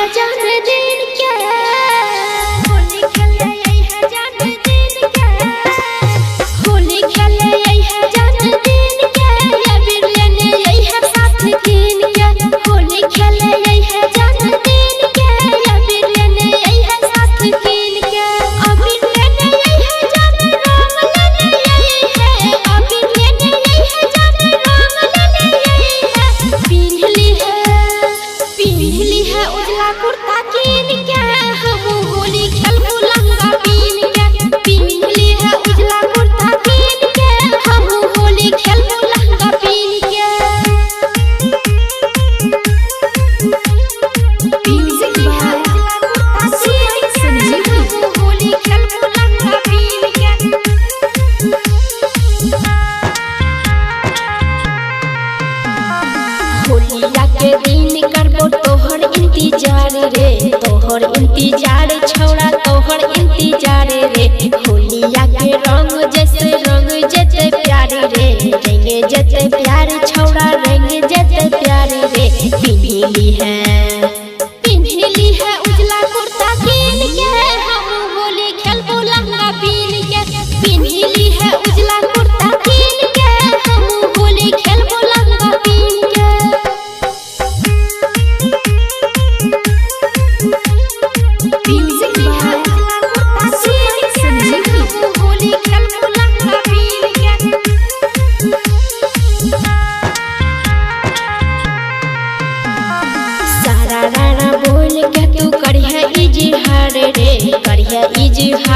है जन्मदिन क्या होली खेले आई है जन्मदिन क्या होली खेले आई है जन्मदिन क्या या बिर लेने आई है साथ दिन क्या होली खेले आई है जन्मदिन क्या या बिर लेने आई है साथ दिन क्या अबीर लेने आई है जन्म रंग लेने आई है अबीर लेने आई है जन्म रंग लेने आई है पिन्हली है उजला कुर्ता कीन के हम होली खेलबू लहंगा पीन के पिन्हली है उजला कुर्ता कीन के हम होली खेलबू लहंगा पीन के म्यूजिक है होली खेलबू लहंगा पीन के होलिया के दिन करबो तोहर इंतजार रे तोहर इंतजार छौड़ा तोहर इंतजार रे होलिया के रंग जैसे रंग जते प्यार रे रंग जते प्यार छौड़ा रंग जते प्यार रे पिन्हली है उजला कुर्ता कीन के हम होली खेलबो लहंगा पीन के पिन्हली है उजला कुर्ता कीन के हम होली खेलबो लहंगा पीन के म्यूजिक है होली खेलबू लहंगा पीन के सारा राणा बोल के तू करिया इजहार रे करिया इजहार